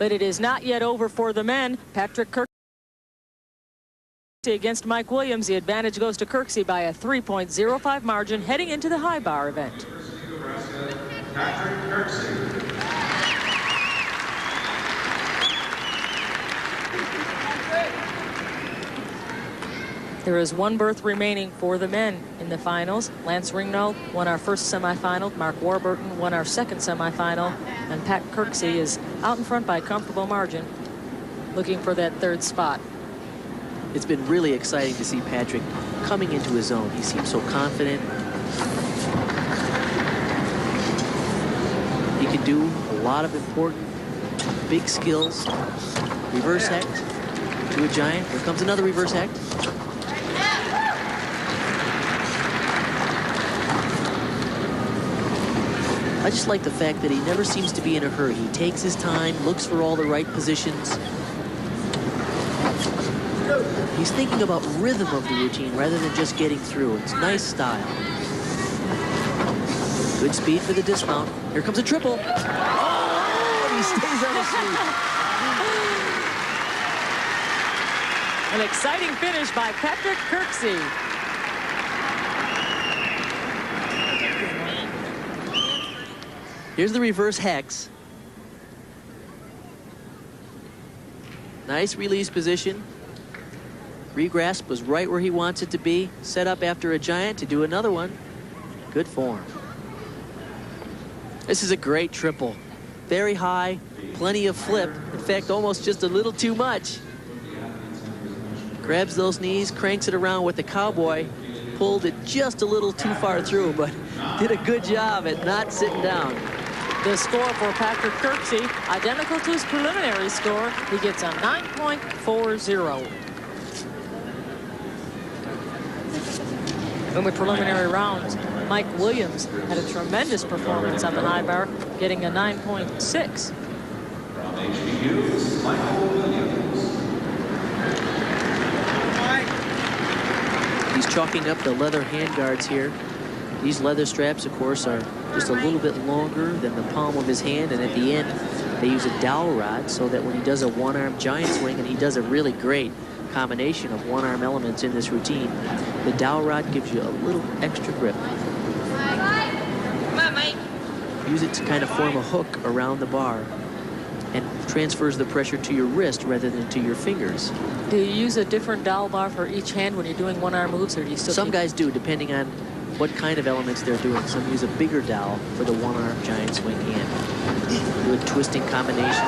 But it is not yet over for the men. Patrick Kirksey against Mike Williams. The advantage goes to Kirksey by a 3.05 margin heading into the high bar event. Patrick Kirksey. There is one berth remaining for the men in the finals. Lance Ringnold won our first semifinal. Mark Warburton won our second semifinal. And Pat Kirksey is out in front by a comfortable margin, looking for that third spot. It's been really exciting to see Patrick coming into his own. He seems so confident. He can do a lot of important, big skills. Reverse hect to a giant. Here comes another reverse hect. I just like the fact that he never seems to be in a hurry. He takes his time, looks for all the right positions. He's thinking about rhythm of the routine rather than just getting through. It's nice style. Good speed for the dismount. Here comes a triple. Oh, and he stays on his feet. An exciting finish by Patrick Kirksey. Here's the reverse hex. Nice release position. Regrasp was right where he wants it to be. Set up after a giant to do another one. Good form. This is a great triple. Very high, plenty of flip. In fact, almost just a little too much. Grabs those knees, cranks it around with the cowboy. Pulled it just a little too far through, but did a good job at not sitting down. The score for Patrick Kirksey, identical to his preliminary score. He gets a 9.40. In the preliminary rounds, Mike Williams had a tremendous performance on the high bar, getting a 9.6. From HBU, Michael Williams. He's chalking up the leather handguards here. These leather straps, of course, are just a little bit longer than the palm of his hand, and at the end, they use a dowel rod so that when he does a one-arm giant swing, and he does a really great combination of one-arm elements in this routine, the dowel rod gives you a little extra grip. Come on, Mike. Use it to kind of form a hook around the bar and transfers the pressure to your wrist rather than to your fingers. Do you use a different dowel bar for each hand when you're doing one-arm moves, or do you still? Some guys do, depending on what kind of elements they're doing. Some use a bigger dowel for the one-arm giant swing hand. Do a twisting combination,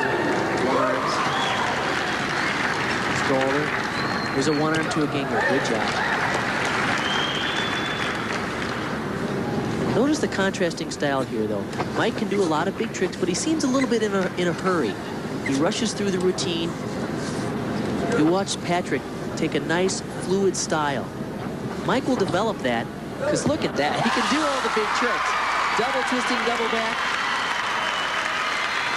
one arms, staller. There's a one arm to a ginger. Good job. Notice the contrasting style here, though. Mike can do a lot of big tricks, but he seems a little bit in a hurry. He rushes through the routine. You watch Patrick take a nice, fluid style. Mike will develop that, because look at that. He can do all the big tricks. Double twisting, double back.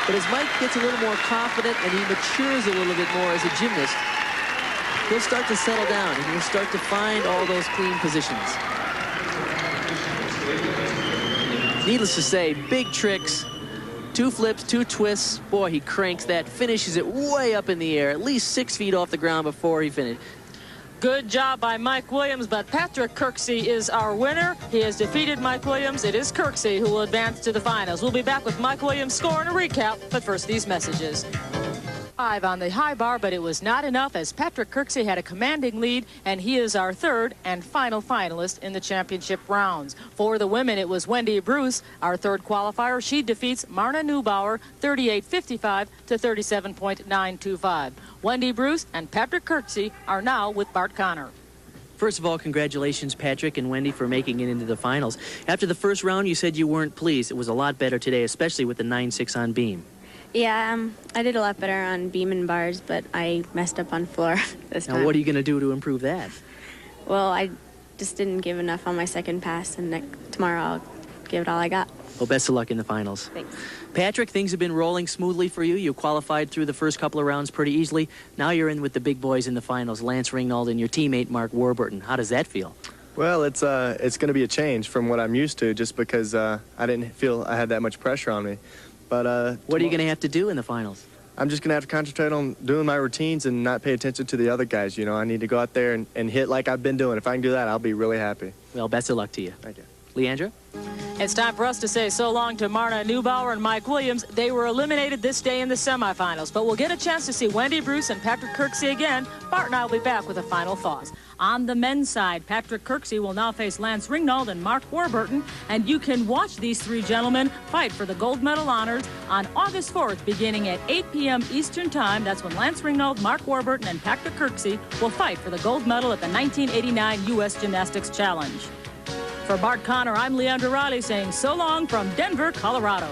But as Mike gets a little more confident and he matures a little bit more as a gymnast, he'll start to settle down and he'll start to find all those clean positions. Needless to say, big tricks, 2 flips, 2 twists. Boy, he cranks that, finishes it way up in the air, at least 6 feet off the ground before he finished. Good job by Mike Williams, but Patrick Kirksey is our winner. He has defeated Mike Williams. It is Kirksey who will advance to the finals. We'll be back with Mike Williams' score and a recap, but first these messages. 5 on the high bar, but it was not enough as Patrick Kirksey had a commanding lead, and he is our third and final finalist in the championship rounds. For the women, it was Wendy Bruce, our third qualifier. She defeats Marna Neubauer 38.55 to 37.925. Wendy Bruce and Patrick Kirksey are now with Bart Connor. First of all, congratulations, Patrick and Wendy, for making it into the finals. After the first round, you said you weren't pleased. It was a lot better today, especially with the 9.6 on beam. Yeah, I did a lot better on beam and bars, but I messed up on floor this time. Now, what are you going to do to improve that? Well, I just didn't give enough on my second pass, and tomorrow I'll give it all I got. Well, best of luck in the finals. Thanks. Patrick, things have been rolling smoothly for you. You qualified through the first couple of rounds pretty easily. Now you're in with the big boys in the finals, Lance Ringnold and your teammate, Mark Warburton. How does that feel? Well, it's going to be a change from what I'm used to, just because I didn't feel I had that much pressure on me. But what are you going to have to do in the finals? I'm just going to have to concentrate on doing my routines and not pay attention to the other guys. You know, I need to go out there and hit like I've been doing. If I can do that, I'll be really happy. Well, best of luck to you. Thank you. Leandra? It's time for us to say so long to Marna, Neubauer, and Mike Williams. They were eliminated this day in the semifinals, but we'll get a chance to see Wendy Bruce and Patrick Kirksey again. Bart and I will be back with a final thoughts. On the men's side, Patrick Kirksey will now face Lance Ringnauld and Mark Warburton, and you can watch these three gentlemen fight for the gold medal honors on August 4th, beginning at 8 p.m. Eastern Time. That's when Lance Ringnauld, Mark Warburton, and Patrick Kirksey will fight for the gold medal at the 1989 U.S. Gymnastics Challenge. For Bart Connor, I'm Leandra Riley saying so long from Denver, Colorado.